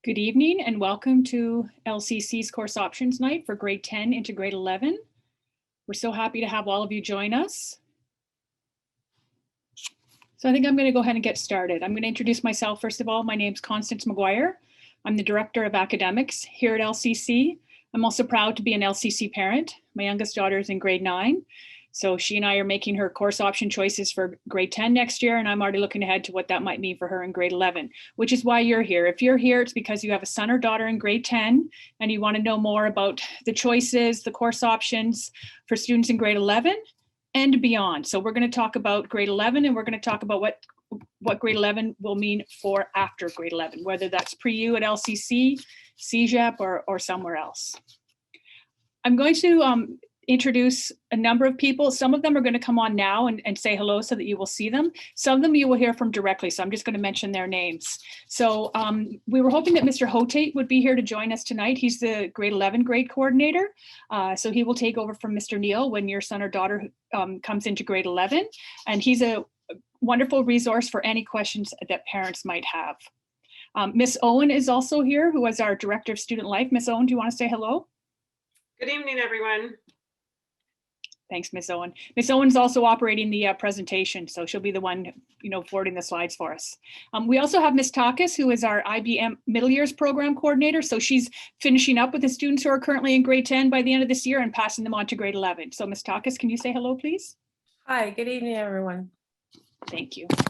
Good evening and welcome to LCC's Course Options Night for grade 10 into grade 11. We're so happy to have all of you join us. So I think I'm going to go ahead and get started. I'm going to introduce myself first of all. My name's Constance McGuire. I'm the Director of Academics here at LCC. I'm also proud to be an LCC parent. My youngest daughter is in grade 9. So she and I are making her course option choices for grade 10 next year, and I'm already looking ahead to what that might mean for her in grade 11, which is why you're here. If you're here, it's because you have a son or daughter in grade 10 and you want to know more about the choices, the course options for students in grade 11 and beyond. So we're going to talk about grade 11 and we're going to talk about what grade 11 will mean for after grade 11, whether that's pre-U at LCC, CEGEP, or somewhere else. I'm going to introduce a number of people. Some of them are going to come on now and say hello so that you will see them. Some of them you will hear from directly, so I'm just going to mention their names. So we were hoping that Mr. Hotate would be here to join us tonight. He's the grade 11 grade coordinator. So he will take over from Mr. Neal when your son or daughter comes into grade 11. And he's a wonderful resource for any questions that parents might have. Miss Owen is also here, who is our Director of Student Life. Miss Owen, do you want to say hello? Good evening, everyone. Thanks, Ms. Owen. Ms. Owen's also operating the presentation, so she'll be the one, forwarding the slides for us. We also have Ms. Takis, who is our IBM Middle Years Program Coordinator. So she's finishing up with the students who are currently in grade 10 by the end of this year and passing them on to grade 11. So Ms. Takis, can you say hello, please? Hi, good evening, everyone. Thank you. All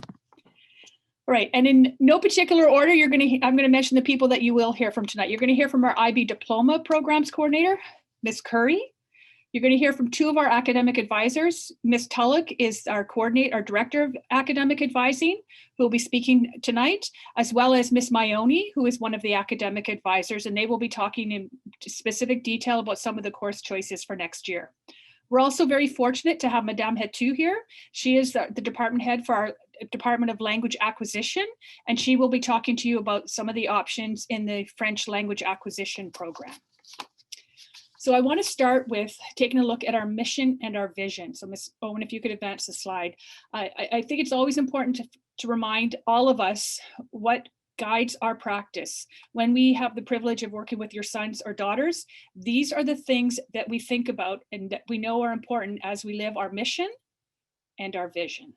right, and in no particular order, I'm going to mention the people that you will hear from tonight. You're going to hear from our IB Diploma Programs Coordinator, Ms. Curry. You're going to hear from two of our academic advisors. Ms. Tulloch is our Director of Academic Advising, who will be speaking tonight, as well as Ms. Maioni, who is one of the academic advisors, and they will be talking in specific detail about some of the course choices for next year. We're also very fortunate to have Madame Hetou here. She is the department head for our Department of Language Acquisition, and she will be talking to you about some of the options in the French language acquisition program. So I want to start with taking a look at our mission and our vision. So Ms. Owen, if you could advance the slide. I think it's always important to remind all of us what guides our practice. When we have the privilege of working with your sons or daughters, these are the things that we think about and that we know are important as we live our mission and our vision.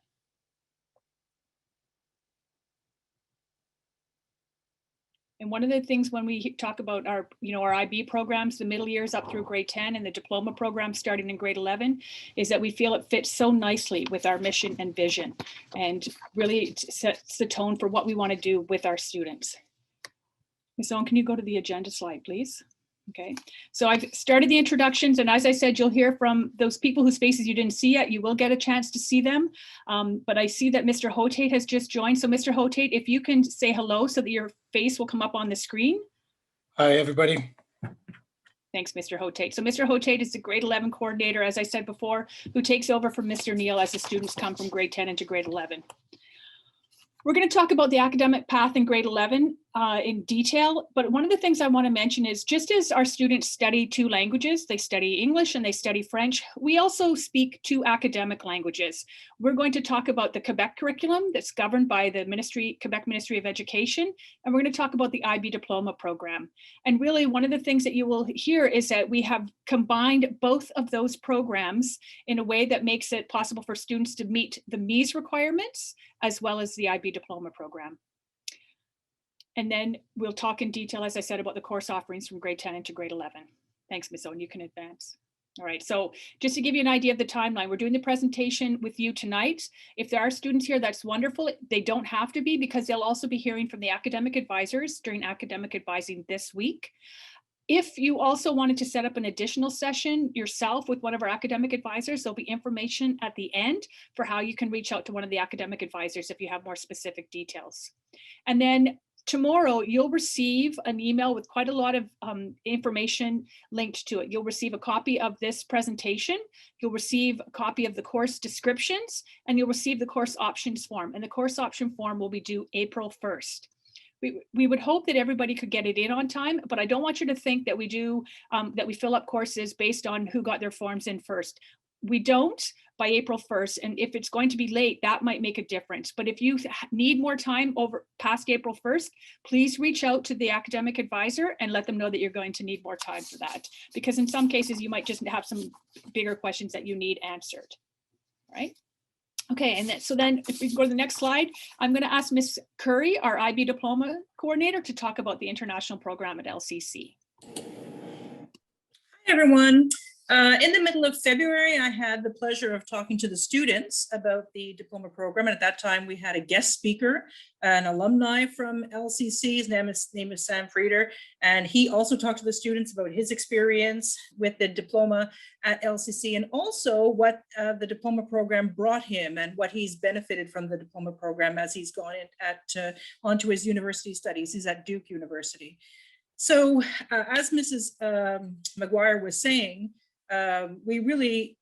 And one of the things when we talk about our IB programs, the middle years up through grade 10 and the diploma program starting in grade 11, is that we feel it fits so nicely with our mission and vision and really sets the tone for what we want to do with our students. Ms. Owen, can you go to the agenda slide, please? Okay, so I've started the introductions, and as I said, you'll hear from those people whose faces you didn't see yet. You will get a chance to see them, but I see that Mr. Hotate has just joined. So Mr. Hotate, if you can say hello so that your face will come up on the screen. Hi, everybody. Thanks, Mr. Hotate. So Mr. Hotate is the grade 11 coordinator, as I said before, who takes over from Mr. Neal as the students come from grade 10 into grade 11. We're going to talk about the academic path in grade 11 in detail, but one of the things I want to mention is just as our students study two languages, they study English and they study French, we also speak two academic languages. We're going to talk about the Quebec curriculum that's governed by the Quebec Ministry of Education, and we're going to talk about the IB Diploma program. And really one of the things that you will hear is that we have combined both of those programs in a way that makes it possible for students to meet the MEAS requirements as well as the IB Diploma program. And then we'll talk in detail, as I said, about the course offerings from grade 10 into grade 11. Thanks, Ms. Owen, you can advance. All right, so just to give you an idea of the timeline, we're doing the presentation with you tonight. If there are students here, that's wonderful. They don't have to be because they'll also be hearing from the academic advisors during academic advising this week. If you also wanted to set up an additional session yourself with one of our academic advisors, there'll be information at the end for how you can reach out to one of the academic advisors if you have more specific details. And then tomorrow, you'll receive an email with quite a lot of information linked to it. You'll receive a copy of this presentation, you'll receive a copy of the course descriptions, and you'll receive the course options form. And the course option form will be due April 1st. We would hope that everybody could get it in on time, but I don't want you to think that we fill up courses based on who got their forms in first. We don't, by April 1st. And if it's going to be late, that might make a difference. But if you need more time over past April 1st, please reach out to the academic advisor and let them know that you're going to need more time for that. Because in some cases, you might just have some bigger questions that you need answered, right? Okay, and then if we go to the next slide, I'm going to ask Ms. Curry, our IB diploma coordinator, to talk about the international program at LCC. Hi, everyone. In the middle of February, I had the pleasure of talking to the students about the diploma program. And at that time, we had a guest speaker, an alumni from LCC. His name is Sam Frieder. And he also talked to the students about his experience with the diploma at LCC and also what the diploma program brought him and what he's benefited from the diploma program as he's gone onto his university studies. He's at Duke University. So as Mrs. McGuire was saying, we really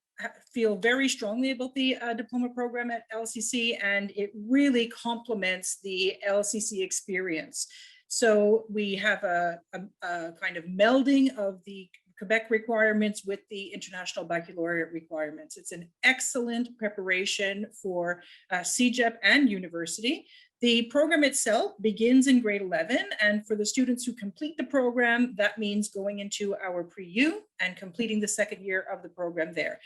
feel very strongly about the diploma program at LCC, and it really complements the LCC experience. So we have a kind of melding of the Quebec requirements with the International Baccalaureate requirements. It's an excellent preparation for CEGEP and university. The program itself begins in grade 11, and for the students who complete the program, that means going into our pre-U and completing the second year of the program there.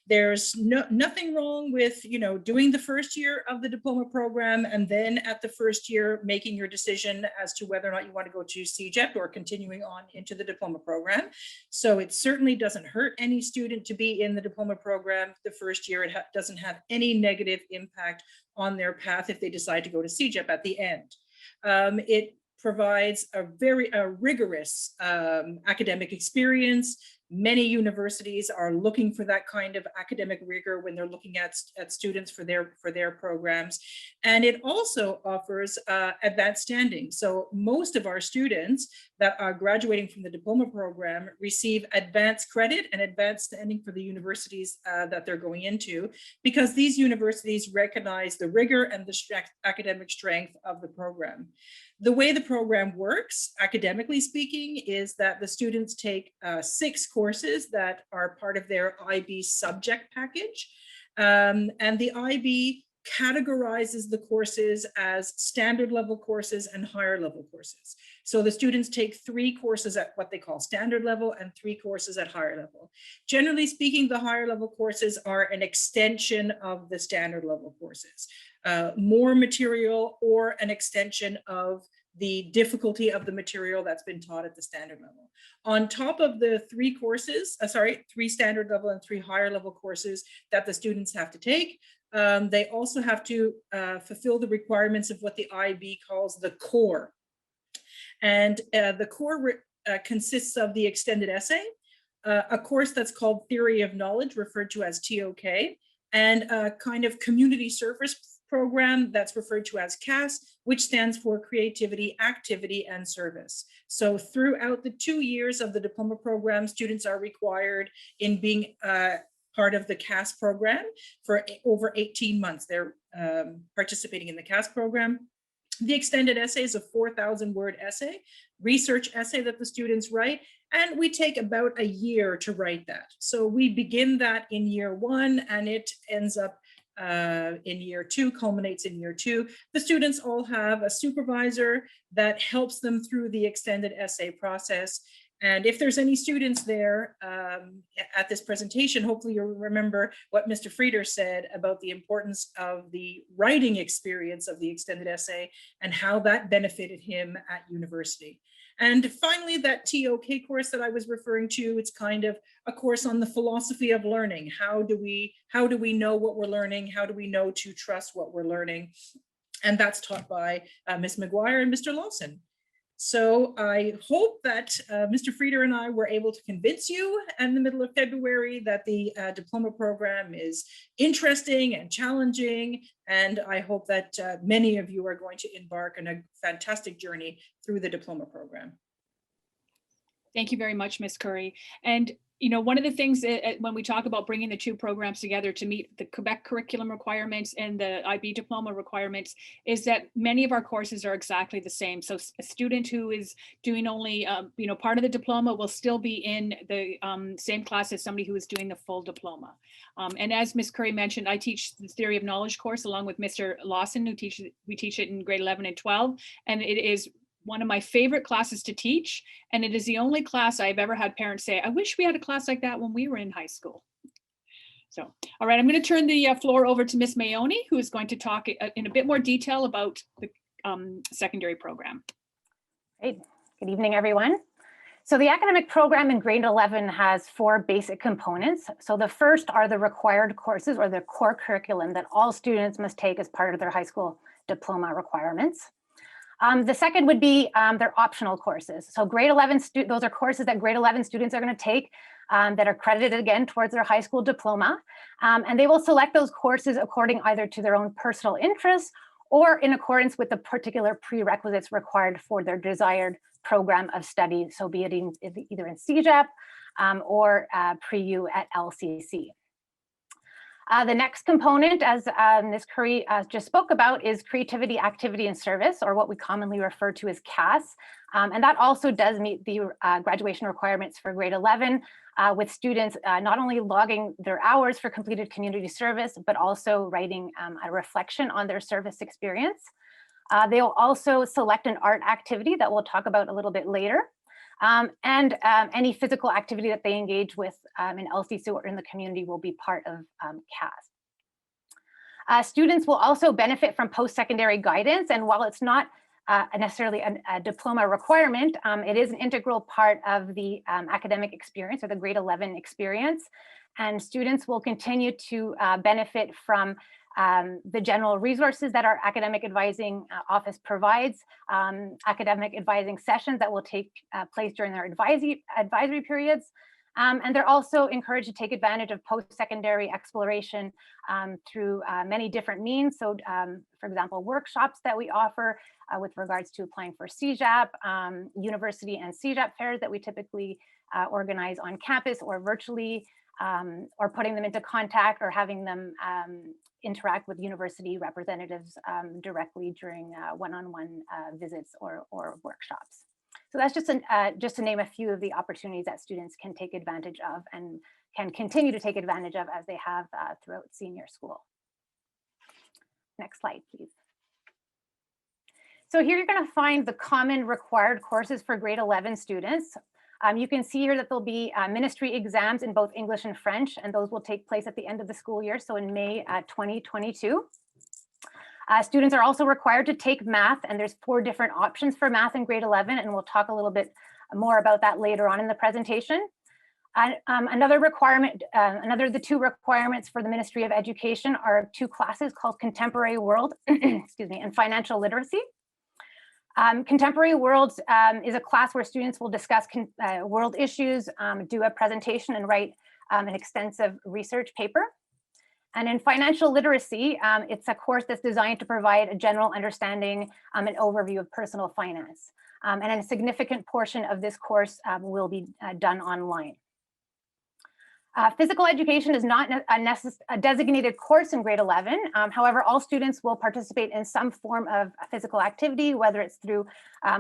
There's nothing wrong with, doing the first year of the diploma program and then at the first year making your decision as to whether or not you want to go to CEGEP or continuing on into the diploma program. So it certainly doesn't hurt any student to be in the diploma program the first year. It doesn't have any negative impact on their path if they decide to go to CEGEP at the end. It provides a very rigorous academic experience. Many universities are looking for that kind of academic rigor when they're looking at students for their programs. And it also offers advanced standing. So most of our students that are graduating from the diploma program receive advanced credit and advanced standing for the universities that they're going into, because these universities recognize the rigor and the academic strength of the program. The way the program works, academically speaking, is that the students take 6 courses that are part of their IB subject package. And the IB categorizes the courses as standard level courses and higher level courses. So the students take 3 courses at what they call standard level and 3 courses at higher level. Generally speaking, the higher level courses are an extension of the standard level courses. More material or an extension of the difficulty of the material that's been taught at the standard level. On top of the 3 courses, 3 standard level and 3 higher level courses that the students have to take, they also have to fulfill the requirements of what the IB calls the core. And the core consists of the extended essay, a course that's called Theory of Knowledge, referred to as TOK, and a kind of community service program that's referred to as CAS, which stands for Creativity, Activity, and Service. So throughout the 2 years of the diploma program, students are required in being part of the CAS program for over 18 months. They're participating in the CAS program. The extended essay is a 4,000-word essay, research essay that the students write, and we take about a year to write that. So we begin that in year 1, and it ends up in year 2, culminates in year 2. The students all have a supervisor that helps them through the extended essay process. And if there's any students there at this presentation, hopefully you'll remember what Mr. Frieder said about the importance of the writing experience of the extended essay and how that benefited him at university. And finally, that TOK course that I was referring to, it's kind of a course on the philosophy of learning. How do we know what we're learning? How do we know to trust what we're learning? And that's taught by Ms. McGuire and Mr. Lawson. So I hope that Mr. Frieder and I were able to convince you in the middle of February that the diploma program is interesting and challenging. And I hope that many of you are going to embark on a fantastic journey through the diploma program. Thank you very much, Ms. Curry. And, you know, one of the things when we talk about bringing the two programs together to meet the Quebec curriculum requirements and the IB diploma requirements is that many of our courses are exactly the same. So a student who is doing only, you know, part of the diploma will still be in the same class as somebody who is doing the full diploma. And as Ms. Curry mentioned, I teach the theory of knowledge course along with Mr. Lawson, we teach it in grade 11 and 12. And it is one of my favorite classes to teach. And it is the only class I've ever had parents say, I wish we had a class like that when we were in high school. So, all right, I'm going to turn the floor over to Ms. Mayoni, who is going to talk in a bit more detail about the secondary program. Great. Good evening, everyone. So the academic program in grade 11 has 4 basic components. So the first are the required courses or the core curriculum that all students must take as part of their high school diploma requirements. The second would be their optional courses. So grade 11, those are courses that grade 11 students are going to take that are credited again towards their high school diploma. And they will select those courses according either to their own personal interests or in accordance with the particular prerequisites required for their desired program of study. So be it either in CEGEP or pre-U at LCC. The next component, as Ms. Curry just spoke about, is creativity, activity, and service, or what we commonly refer to as CAS. And that also does meet the graduation requirements for grade 11, with students not only logging their hours for completed community service, but also writing a reflection on their service experience. They'll also select an art activity that we'll talk about a little bit later. And any physical activity that they engage with in LCC or in the community will be part of CAS. Students will also benefit from post-secondary guidance, and while it's not necessarily a diploma requirement, it is an integral part of the academic experience or the grade 11 experience, and students will continue to benefit from the general resources that our academic advising office provides, academic advising sessions that will take place during their advisory periods. And they're also encouraged to take advantage of post-secondary exploration through many different means. So for example, workshops that we offer with regards to applying for CEGEP, university and CEGEP fairs that we typically organize on campus or virtually, or putting them into contact or having them interact with university representatives directly during one-on-one visits or workshops. So that's just to name a few of the opportunities that students can take advantage of and can continue to take advantage of as they have throughout senior school. Next slide, please. So here you're going to find the common required courses for grade 11 students. You can see here that there'll be ministry exams in both English and French, and those will take place at the end of the school year, so in May 2022. Students are also required to take math, and there's 4 different options for math in grade 11, and we'll talk a little bit more about that later on in the presentation. Another requirement, the 2 requirements for the Ministry of Education are 2 classes called Contemporary World, excuse me, and Financial Literacy. Contemporary Worlds is a class where students will discuss world issues, do a presentation, and write an extensive research paper. And in financial literacy, it's a course that's designed to provide a general understanding and overview of personal finance. And a significant portion of this course will be done online. Physical education is not a designated course in grade 11. However, all students will participate in some form of physical activity, whether it's through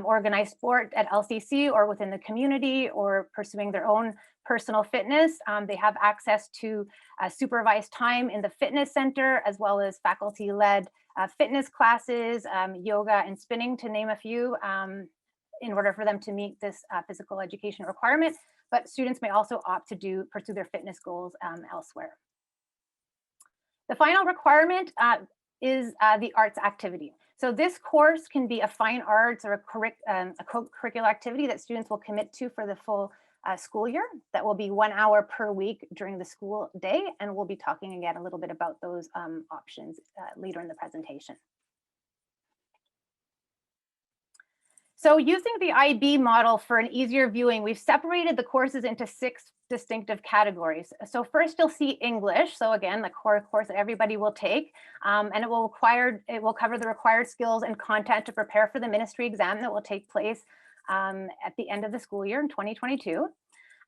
organized sport at LCC or within the community or pursuing their own personal fitness. They have access to supervised time in the fitness center, as well as faculty-led fitness classes, yoga and spinning, to name a few, in order for them to meet this physical education requirement. But students may also opt to pursue their fitness goals elsewhere. The final requirement is the arts activity. So this course can be a fine arts or a co-curricular activity that students will commit to for the full school year. That will be 1 hour per week during the school day. And we'll be talking again a little bit about those options later in the presentation. So using the IB model for an easier viewing, we've separated the courses into 6 distinctive categories. So first you'll see English. So again, the core course that everybody will take, and it will cover the required skills and content to prepare for the ministry exam that will take place at the end of the school year in 2022.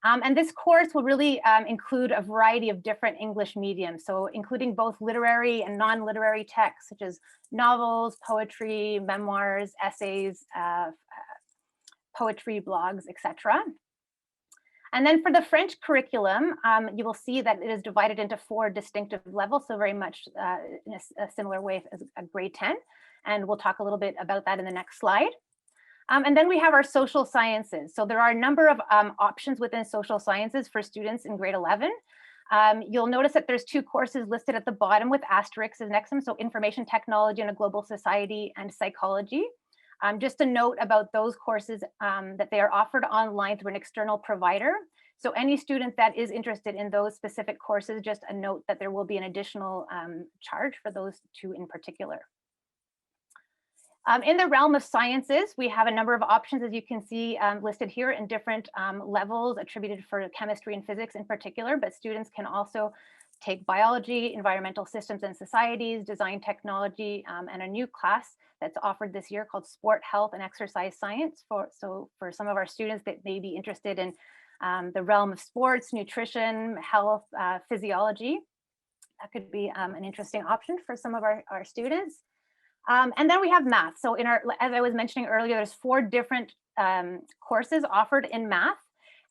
And this course will really include a variety of different English mediums, so including both literary and non-literary texts, such as novels, poetry, memoirs, essays, poetry, blogs, etc. And then for the French curriculum, you will see that it is divided into 4 distinctive levels, so very much in a similar way as a grade 10. And we'll talk a little bit about that in the next slide. And then we have our social sciences. So there are a number of options within social sciences for students in grade 11. You'll notice that there's 2 courses listed at the bottom with asterisks next to them. So information technology and a global society and psychology. Just a note about those courses that they are offered online through an external provider. So any student that is interested in those specific courses, just a note that there will be an additional charge for those 2 in particular. In the realm of sciences, we have a number of options, as you can see listed here in different levels attributed for chemistry and physics in particular, but students can also take biology, environmental systems and societies, design technology, and a new class that's offered this year called sport, health, and exercise science. So for some of our students that may be interested in the realm of sports, nutrition, health, physiology, that could be an interesting option for some of our students. And then we have math. So as I was mentioning earlier, there's 4 different courses offered in math.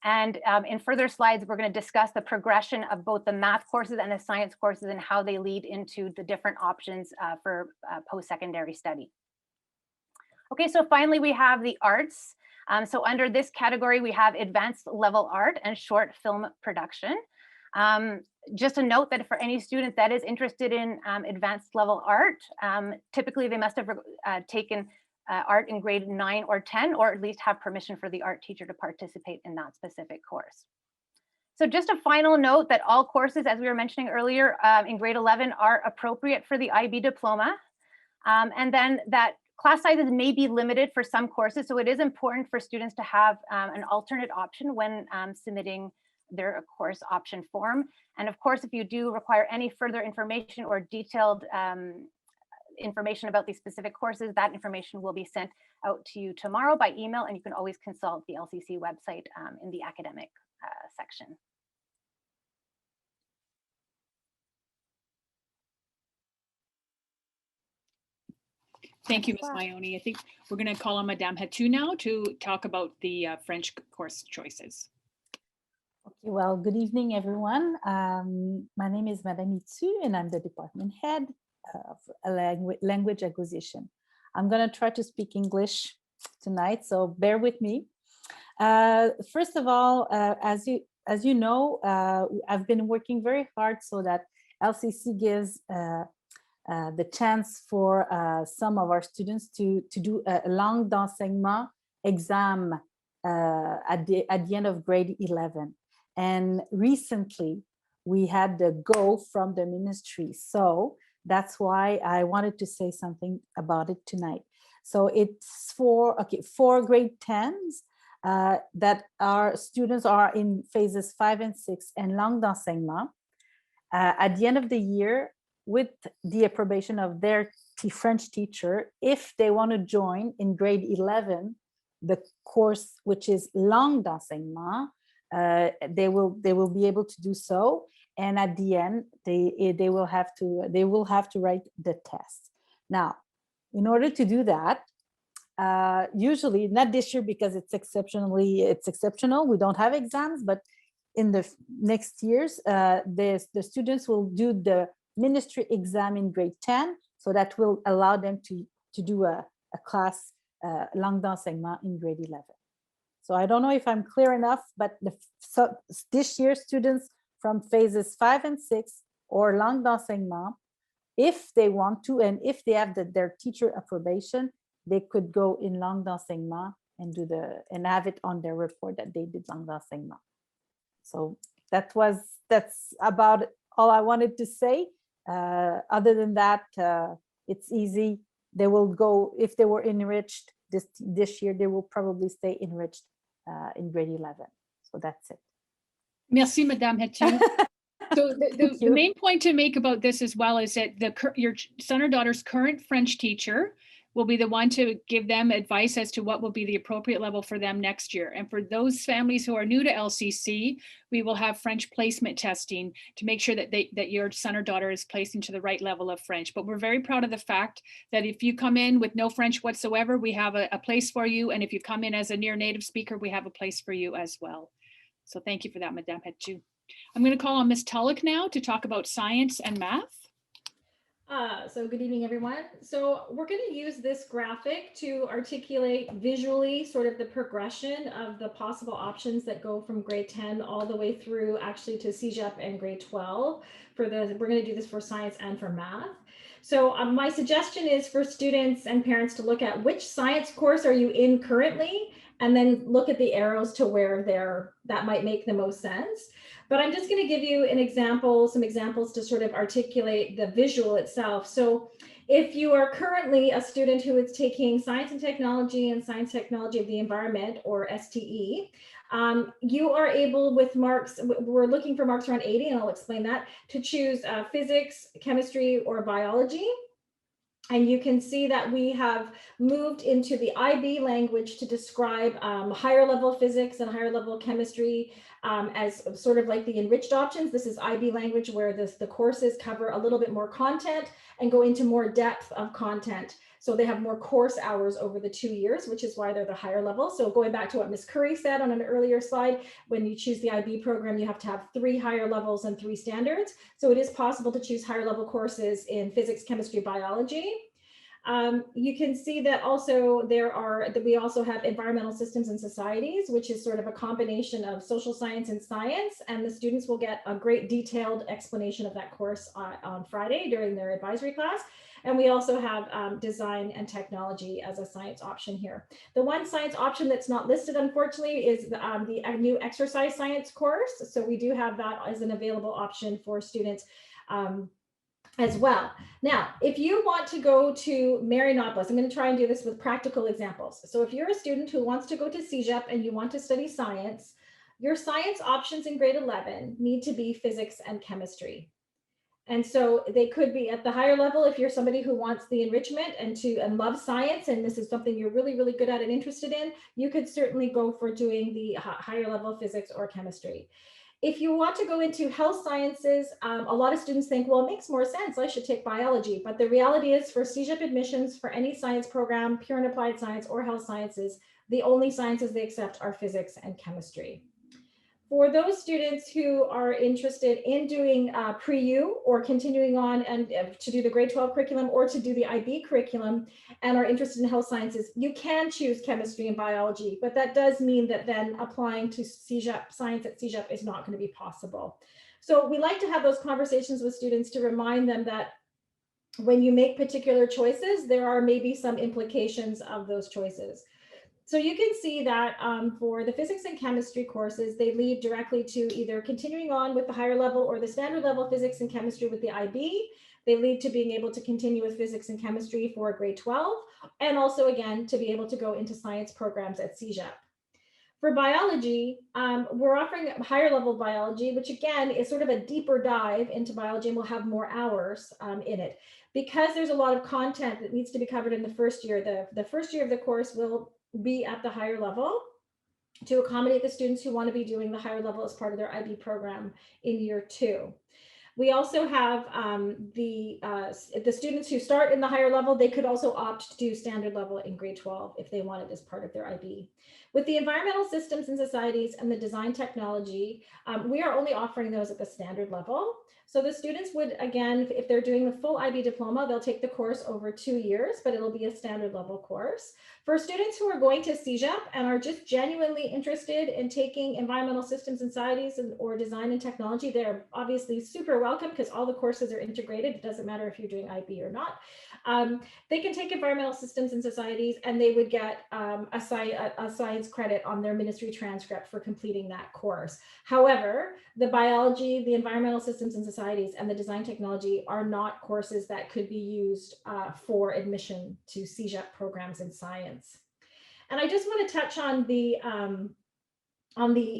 And in further slides, we're going to discuss the progression of both the math courses and the science courses and how they lead into the different options for post-secondary study. Okay, so finally, we have the arts. So under this category, we have advanced level art and short film production. Just a note that for any student that is interested in advanced level art, typically they must have taken art in grade 9 or 10, or at least have permission for the art teacher to participate in that specific course. So just a final note that all courses, as we were mentioning earlier, in grade 11 are appropriate for the IB diploma. And then that class sizes may be limited for some courses. So it is important for students to have an alternate option when submitting their course option form. And of course, if you do require any further information or detailed information about these specific courses, that information will be sent out to you tomorrow by email, and you can always consult the LCC website in the academic section. Thank you, Ms. Maioni. I think we're going to call on Madame Hatou now to talk about the French course choices. Okay, well, good evening, everyone. My name is Madame Hatou, and I'm the department head of language acquisition. I'm going to try to speak English tonight, so bear with me. First of all, as you know, I've been working very hard so that LCC gives the chance for some of our students to do a langue d'enseignement exam at the end of grade 11. And recently, we had the go from the ministry. So that's why I wanted to say something about it tonight. So it's for grade 10s that our students are in phases 5 and 6 and langue d'enseignement. At the end of the year, with the approbation of their French teacher, if they want to join in grade 11, the course, which is langue d'enseignement, they will be able to do so, and at the end they will have to write the test. Now, in order to do that, usually not this year because it's exceptional. We don't have exams, but in the next years, the students will do the ministry exam in grade 10, so that will allow them to do a class langue d'enseignement in grade 11. So I don't know if I'm clear enough, but this year students from phases 5 and 6 or langue d'enseignement, if they want to, and if they have their teacher approbation, they could go in langue d'enseignement and have it on their report that they did langue d'enseignement. So that's about all I wanted to say. Other than that, it's easy. They will go, if they were enriched this year, they will probably stay enriched in grade 11. So that's it. Merci, Madame Hatou. So the main point to make about this as well is that your son or daughter's current French teacher will be the one to give them advice as to what will be the appropriate level for them next year. And for those families who are new to LCC, we will have French placement testing to make sure that that your son or daughter is placed into the right level of French. But we're very proud of the fact that if you come in with no French whatsoever, we have a place for you. And if you come in as a near native speaker, we have a place for you as well. So thank you for that, Madame Hetchu. I'm going to call on Ms. Tulloch now to talk about science and math. So good evening, everyone. So we're going to use this graphic to articulate visually sort of the progression of the possible options that go from grade 10 all the way through actually to CEGEP and grade 12. We're going to do this for science and for math. So my suggestion is for students and parents to look at which science course are you in currently, and then look at the arrows to where that might make the most sense. But I'm just going to give you some examples to sort of articulate the visual itself. So if you are currently a student who is taking science and technology and science technology of the environment, or STE, you are able, with marks, we're looking for marks around 80, and I'll explain that, to choose physics, chemistry, or biology. And you can see that we have moved into the IB language to describe higher level physics and higher level chemistry as sort of like the enriched options. This is IB language, where the courses cover a little bit more content and go into more depth of content. So they have more course hours over the 2 years, which is why they're the higher level. So going back to what Ms. Curry said on an earlier slide, when you choose the IB program, you have to have 3 higher levels and 3 standards. So it is possible to choose higher level courses in physics, chemistry, biology. You can see that also we also have environmental systems and societies, which is sort of a combination of social science and science, and the students will get a great detailed explanation of that course on Friday during their advisory class. And we also have design and technology as a science option here. The one science option that's not listed, unfortunately, is the new exercise science course. So we do have that as an available option for students as well. Now, if you want to go to Marianopolis, I'm going to try and do this with practical examples. So if you're a student who wants to go to CEGEP and you want to study science, your science options in grade 11 need to be physics and chemistry. And so they could be at the higher level if you're somebody who wants the enrichment and loves science, and this is something you're really, really good at and interested in, you could certainly go for doing the higher level physics or chemistry. If you want to go into health sciences, a lot of students think, well, it makes more sense, I should take biology. But the reality is, for CEGEP admissions, for any science program, pure and applied science or health sciences, the only sciences they accept are physics and chemistry. For those students who are interested in doing pre-U or continuing on and to do the grade 12 curriculum or to do the IB curriculum and are interested in health sciences, you can choose chemistry and biology, but that does mean that then applying to CEGEP, science at CEGEP, is not going to be possible. So we like to have those conversations with students to remind them that when you make particular choices, there are maybe some implications of those choices. So you can see that for the physics and chemistry courses, they lead directly to either continuing on with the higher level or the standard level physics and chemistry with the IB. They lead to being able to continue with physics and chemistry for grade 12, and also again, to be able to go into science programs at CEGEP. For biology, we're offering higher level biology, which again is sort of a deeper dive into biology, and we'll have more hours in it. Because there's a lot of content that needs to be covered in the first year, the first year of the course will be at the higher level to accommodate the students who want to be doing the higher level as part of their IB program in year 2. We also have the students who start in the higher level, they could also opt to do standard level in grade 12 if they wanted as part of their IB. With the environmental systems and societies and the design technology, we are only offering those at the standard level. So the students would, again, if they're doing the full IB diploma, they'll take the course over 2 years, but it'll be a standard level course. For students who are going to CEGEP and are just genuinely interested in taking environmental systems and societies or design and technology, they're obviously super welcome because all the courses are integrated. It doesn't matter if you're doing IB or not. They can take environmental systems and societies, and they would get a science credit on their ministry transcript for completing that course. However, the biology, the environmental systems and societies, and the design technology are not courses that could be used for admission to CEGEP programs in science. And I just want to touch on the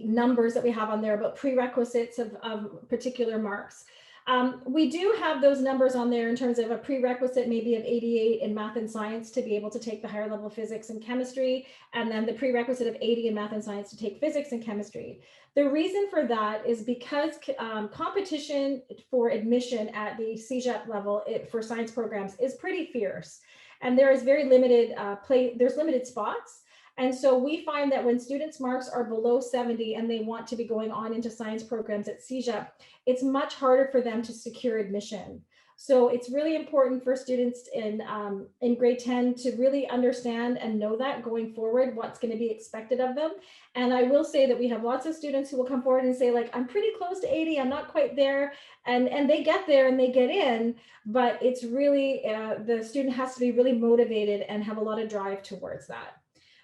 numbers that we have on there about prerequisites of particular marks. We do have those numbers on there in terms of a prerequisite maybe of 88 in math and science to be able to take the higher level physics and chemistry, and then the prerequisite of 80 in math and science to take physics and chemistry. The reason for that is because competition for admission at the CEGEP level for science programs is pretty fierce, and there is very limited there's limited spots. And so we find that when students' marks are below 70 and they want to be going on into science programs at CEGEP, it's much harder for them to secure admission. So it's really important for students in grade 10 to really understand and know that going forward, what's going to be expected of them. And I will say that we have lots of students who will come forward and say, like, I'm pretty close to 80, I'm not quite there. And they get there and they get in, but it's really, the student has to be really motivated and have a lot of drive towards that.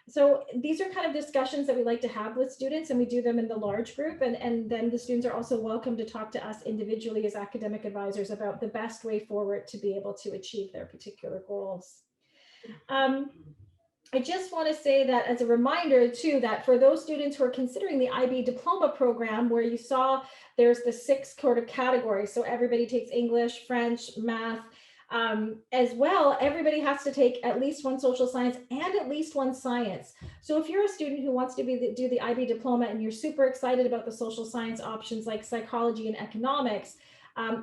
So these are kind of discussions that we like to have with students, and we do them in the large group. And then the students are also welcome to talk to us individually as academic advisors about the best way forward to be able to achieve their particular goals. I just want to say that as a reminder too, that for those students who are considering the IB diploma program, where you saw there's the 6 sort of categories. So everybody takes English, French, math, as well, everybody has to take at least one social science and at least one science. So if you're a student who wants to do the IB diploma and you're super excited about the social science options like psychology and economics,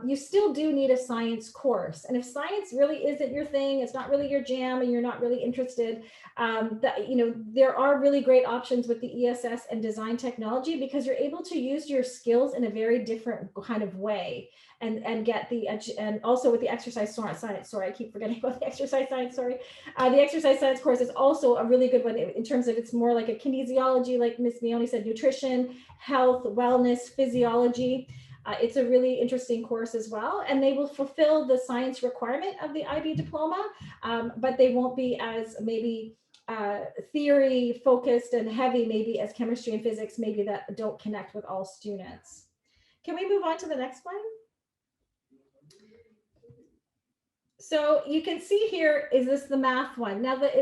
you still do need a science course. And if science really isn't your thing, it's not really your jam, and you're not really interested, there are really great options with the ESS and design technology, because you're able to use your skills in a very different kind of way. And get and also with the exercise science, sorry, I keep forgetting about the exercise science, sorry. The exercise science course is also a really good one in terms of it's more like a kinesiology, like Ms. Meoni said, nutrition, health, wellness, physiology. It's a really interesting course as well, and they will fulfill the science requirement of the IB diploma, but they won't be as maybe theory focused and heavy maybe as chemistry and physics, maybe that don't connect with all students. Can we move on to the next one? So you can see here, is this the math one? Now the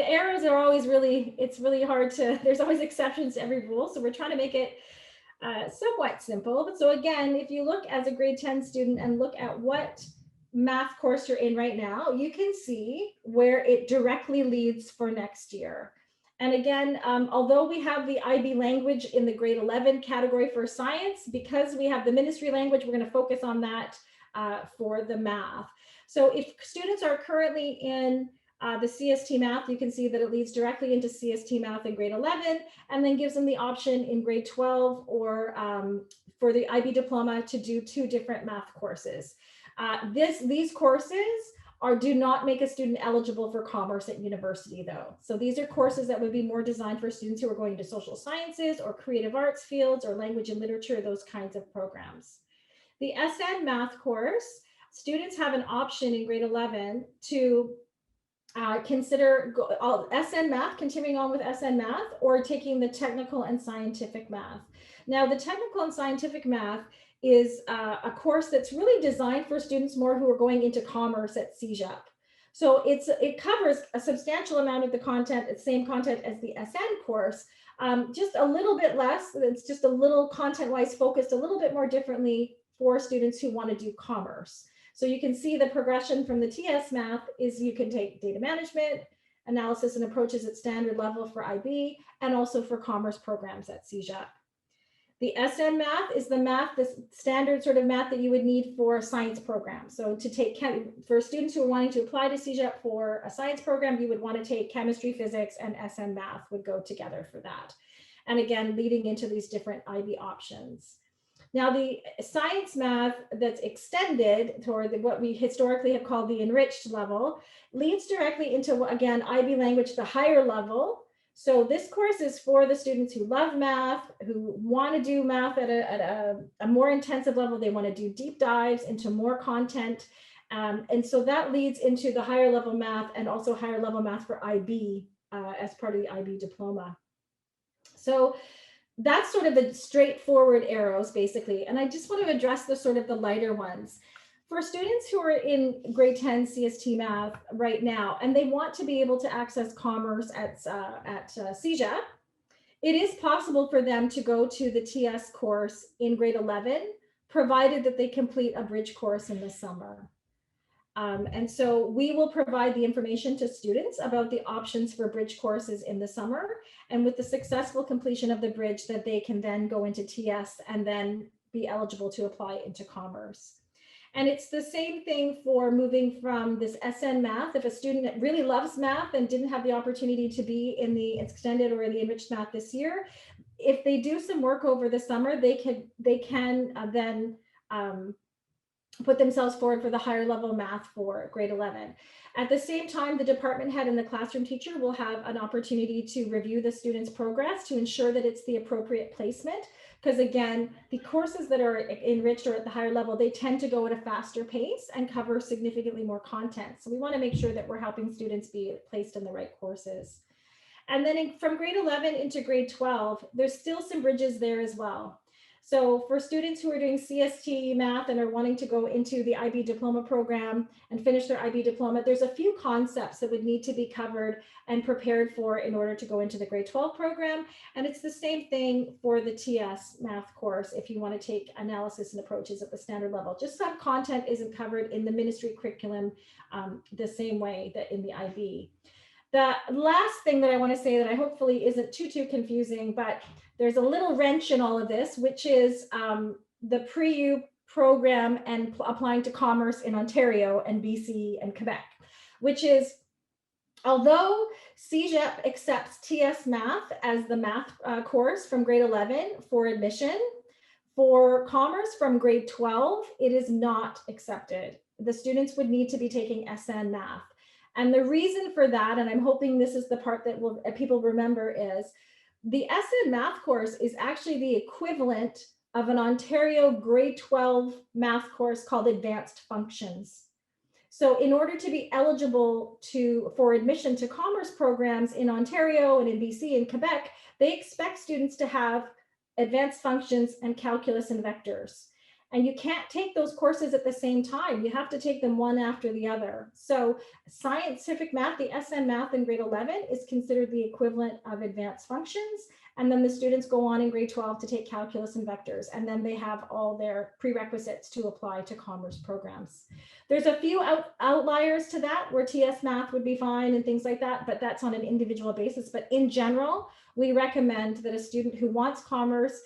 arrows are always really, it's really hard to, there's always exceptions to every rule. So we're trying to make it somewhat simple. But so again, if you look as a grade 10 student and look at what math course you're in right now, you can see where it directly leads for next year. And again, although we have the IB language in the grade 11 category for science, because we have the ministry language, we're going to focus on that for the math. So if students are currently in the CST math, you can see that it leads directly into CST math in grade 11, and then gives them the option in grade 12 or for the IB diploma to do 2 different math courses. These courses do not make a student eligible for commerce at university though. So these are courses that would be more designed for students who are going into social sciences or creative arts fields or language and literature, those kinds of programs. The SN math course, students have an option in grade 11 to consider SN math, continuing on with SN math, or taking the technical and scientific math. Now, the technical and scientific math is a course that's really designed for students more who are going into commerce at CEGEP. So it covers a substantial amount of the content, the same content as the SN course, just a little bit less. It's just a little content-wise focused a little bit more differently for students who want to do commerce. So you can see the progression from the TS math is you can take data management, analysis and approaches at standard level for IB, and also for commerce programs at CEGEP. The SN math is the standard sort of math that you would need for a science program. So to take, for students who are wanting to apply to CEGEP for a science program, you would want to take chemistry, physics, and SN math would go together for that. And again, leading into these different IB options. Now, the science math that's extended toward what we historically have called the enriched level leads directly into, again, IB language, the higher level. So this course is for the students who love math, who want to do math at a more intensive level. They want to do deep dives into more content. And so that leads into the higher level math and also higher level math for IB as part of the IB diploma. So that's sort of the straightforward arrows, basically. And I just want to address the sort of the lighter ones. For students who are in grade 10 CST math right now, and they want to be able to access commerce at CEGEP, it is possible for them to go to the TS course in grade 11 provided that they complete a bridge course in the summer. And so we will provide the information to students about the options for bridge courses in the summer. And with the successful completion of the bridge, that they can then go into TS and then be eligible to apply into commerce. And it's the same thing for moving from this SN math. If a student really loves math and didn't have the opportunity to be in the extended or in the enriched math this year, if they do some work over the summer, they can then put themselves forward for the higher level math for grade 11. At the same time, the department head and the classroom teacher will have an opportunity to review the student's progress to ensure that it's the appropriate placement. Because again, the courses that are enriched or at the higher level, they tend to go at a faster pace and cover significantly more content. So we want to make sure that we're helping students be placed in the right courses. And then from grade 11 into grade 12, there's still some bridges there as well. So for students who are doing CST math and are wanting to go into the IB diploma program and finish their IB diploma, there's a few concepts that would need to be covered and prepared for in order to go into the grade 12 program. And it's the same thing for the TS math course if you want to take analysis and approaches at the standard level. Just some content isn't covered in the ministry curriculum the same way that in the IB. The last thing that I want to say that I hopefully isn't too confusing, but there's a little wrench in all of this, which is the pre-U program and applying to commerce in Ontario and BC and Quebec, which is, although CEGEP accepts TS Math as the math course from grade 11 for admission, for commerce from grade 12, it is not accepted. The students would need to be taking SN Math. And the reason for that, and I'm hoping this is the part that people remember, is the SN math course is actually the equivalent of an Ontario grade 12 math course called Advanced Functions. So in order to be eligible for admission to commerce programs in Ontario and in BC and Quebec, they expect students to have advanced functions and calculus and vectors. And you can't take those courses at the same time. You have to take them one after the other. So scientific math, the SN math in grade 11 is considered the equivalent of advanced functions. And then the students go on in grade 12 to take calculus and vectors. And then they have all their prerequisites to apply to commerce programs. There's a few outliers to that where TS math would be fine and things like that, but that's on an individual basis. But in general, we recommend that a student who wants commerce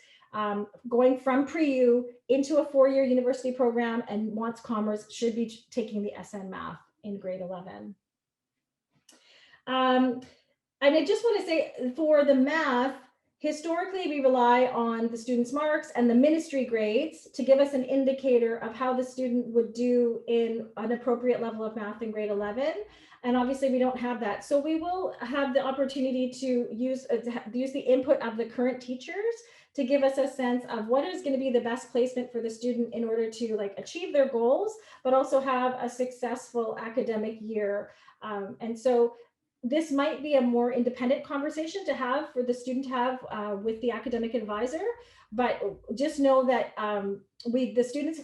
going from pre-U into a four-year university program and wants commerce should be taking the SN math in grade 11. And I just want to say for the math, historically, we rely on the student's marks and the ministry grades to give us an indicator of how the student would do in an appropriate level of math in grade 11. And obviously we don't have that. So we will have the opportunity to use the input of the current teachers to give us a sense of what is going to be the best placement for the student in order to achieve their goals, but also have a successful academic year. And so this might be a more independent conversation to have for the student to have with the academic advisor, but just know that the students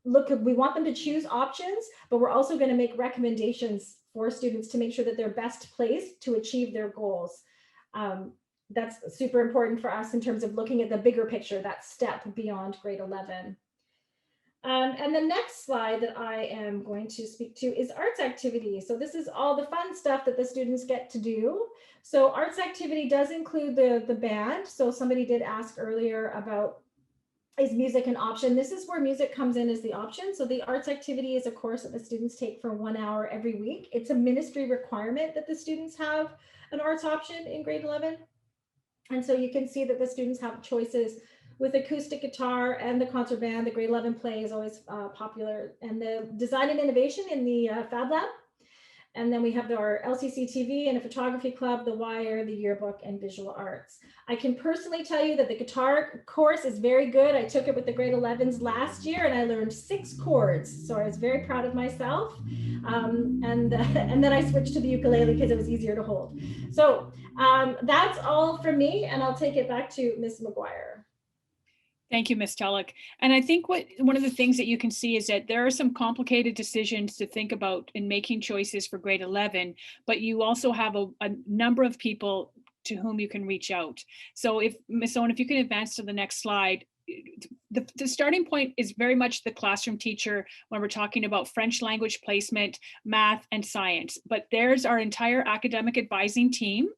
we want them to choose options, but we're also going to make recommendations for students to make sure that they're best placed to achieve their goals. That's super important for us in terms of looking at the bigger picture, that step beyond grade 11. And the next slide that I am going to speak to is arts activity. So this is all the fun stuff that the students get to do. So arts activity does include the band. So somebody did ask earlier about, is music an option? This is where music comes in as the option. So the arts activity is a course that the students take for 1 hour every week. It's a ministry requirement that the students have an arts option in grade 11. And so you can see that the students have choices with acoustic guitar and the concert band. The grade 11 play is always popular, and the design and innovation in the Fab Lab. And then we have our LCC TV and a photography club, the Wire, the yearbook, and visual arts. I can personally tell you that the guitar course is very good. I took it with the grade 11s last year and I learned 6 chords. So I was very proud of myself. And then I switched to the ukulele because it was easier to hold. So that's all from me, and I'll take it back to Ms. McGuire. Thank you, Ms. Tulloch. And I think one of the things that you can see is that there are some complicated decisions to think about in making choices for grade 11, but you also have a number of people to whom you can reach out. So if Ms. Owen, if you can advance to the next slide, the starting point is very much the classroom teacher when we're talking about French language placement, math, and science. But there's our entire academic advising team.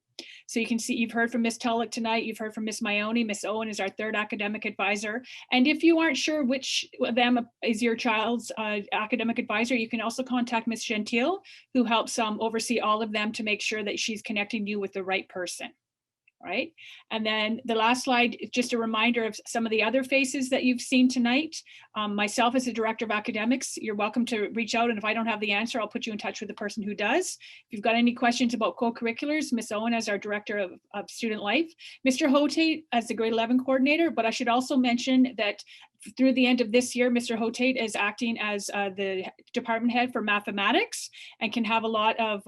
So you can see, you've heard from Ms. Tulloch tonight, you've heard from Ms. Maione, Ms. Owen is our third academic advisor. And if you aren't sure which of them is your child's academic advisor, you can also contact Ms. Gentile, who helps oversee all of them to make sure that she's connecting you with the right person. Right. And then the last slide is just a reminder of some of the other faces that you've seen tonight. Myself as the director of academics, you're welcome to reach out. And if I don't have the answer, I'll put you in touch with the person who does. If you've got any questions about co-curriculars, Ms. Owen as our director of student life, Mr. Hotate as the grade 11 coordinator. But I should also mention that through the end of this year, Mr. Hotate is acting as the department head for mathematics and can have a lot of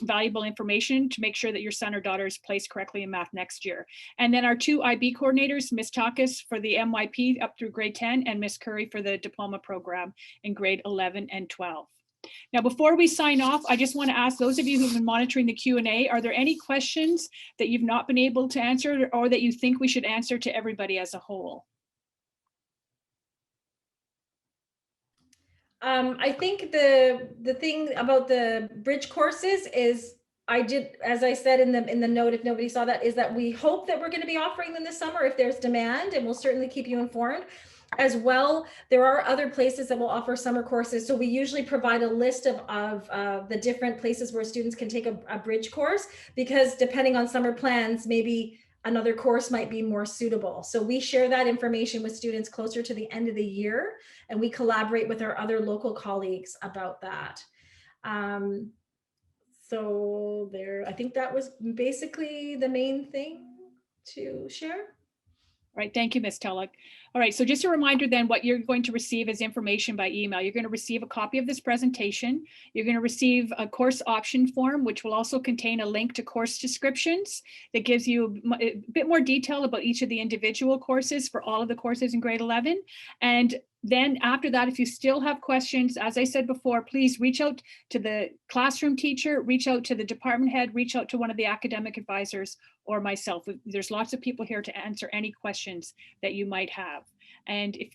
valuable information to make sure that your son or daughter is placed correctly in math next year. And then our two IB coordinators, Ms. Takis for the MYP up through grade 10 and Ms. Curry for the diploma program in grade 11 and 12. Now, before we sign off, I just want to ask those of you who've been monitoring the Q&A, are there any questions that you've not been able to answer or that you think we should answer to everybody as a whole? I think the thing about the bridge courses is as I said in the note, if nobody saw that, is that we hope that we're going to be offering them this summer if there's demand, and we'll certainly keep you informed. As well, there are other places that will offer summer courses. So we usually provide a list of the different places where students can take a bridge course, because depending on summer plans, maybe another course might be more suitable. So we share that information with students closer to the end of the year, and we collaborate with our other local colleagues about that. So I think that was basically the main thing to share. All right, thank you, Ms. Tulloch. All right, so just a reminder then, what you're going to receive is information by email. You're going to receive a copy of this presentation. You're going to receive a course option form, which will also contain a link to course descriptions that gives you a bit more detail about each of the individual courses for all of the courses in grade 11. And then after that, if you still have questions, as I said before, please reach out to the classroom teacher, reach out to the department head, reach out to one of the academic advisors or myself. There's lots of people here to answer any questions that you might have. And if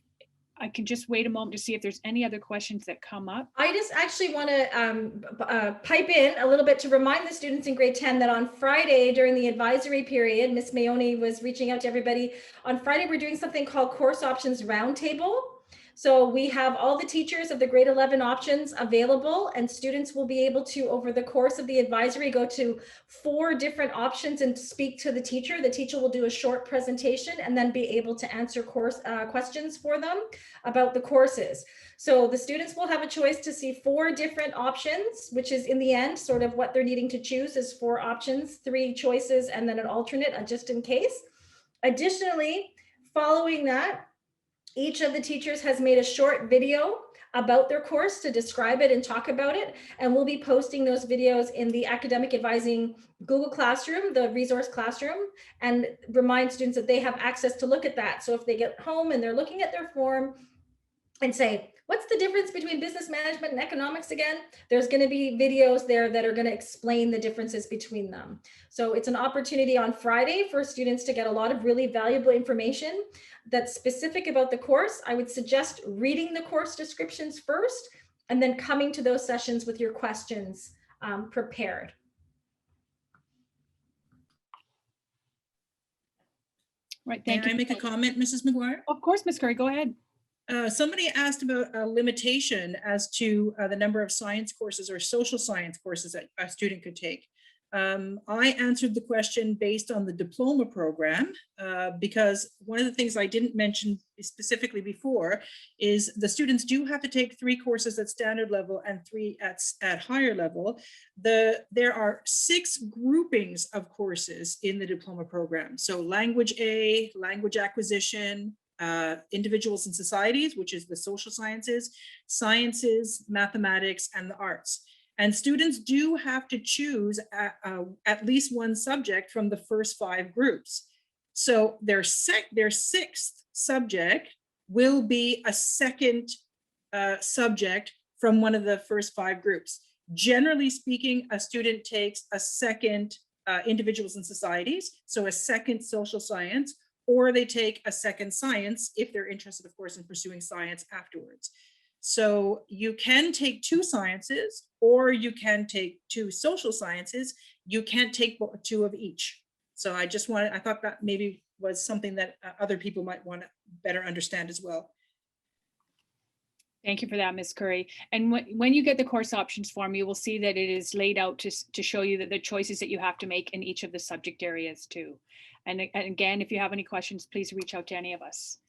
I can just wait a moment to see if there's any other questions that come up. I just actually want to pipe in a little bit to remind the students in grade 10 that on Friday during the advisory period, Ms. Maione was reaching out to everybody. On Friday, we're doing something called Course Options Roundtable. So we have all the teachers of the grade 11 options available, and students will be able to, over the course of the advisory, go to 4 different options and speak to the teacher. The teacher will do a short presentation and then be able to answer questions for them about the courses. So the students will have a choice to see 4 different options, which is in the end sort of what they're needing to choose is 4 options, 3 choices, and then an alternate just in case. Additionally, following that, each of the teachers has made a short video about their course to describe it and talk about it. And we'll be posting those videos in the academic advising Google Classroom, the resource classroom, and remind students that they have access to look at that. So if they get home and they're looking at their form and say, what's the difference between business management and economics again? There's going to be videos there that are going to explain the differences between them. So it's an opportunity on Friday for students to get a lot of really valuable information that's specific about the course. I would suggest reading the course descriptions first and then coming to those sessions with your questions prepared. Right, thank you. Can I make a comment, Mrs. McGuire? Of course, Ms. Curry, go ahead. Somebody asked about a limitation as to the number of science courses or social science courses that a student could take. I answered the question based on the diploma program because one of the things I didn't mention specifically before is the students do have to take 3 courses at standard level and 3 at higher level. There are 6 groupings of courses in the diploma program. So language A, language acquisition, individuals and societies, which is the social sciences, sciences, mathematics, and the arts. And students do have to choose at least one subject from the first 5 groups. So their 6th subject will be a second subject from one of the first 5 groups. Generally speaking, a student takes a second individuals and societies, so a second social science, or they take a second science if they're interested, of course, in pursuing science afterwards. So you can take 2 sciences, or you can take 2 social sciences. You can't take 2 of each. So I thought that maybe was something that other people might want to better understand as well. Thank you for that, Ms. Curry. And when you get the course options form, you will see that it is laid out to show you that the choices that you have to make in each of the subject areas too. And again, if you have any questions, please reach out to any of us.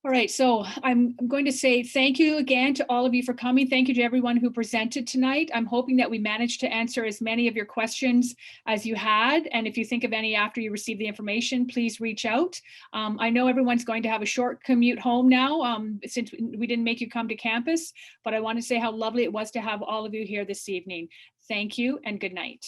All right, so I'm going to say thank you again to all of you for coming. Thank you to everyone who presented tonight. I'm hoping that we managed to answer as many of your questions as you had. And if you think of any after you receive the information, please reach out. I know everyone's going to have a short commute home now since we didn't make you come to campus, but I want to say how lovely it was to have all of you here this evening. Thank you and good night.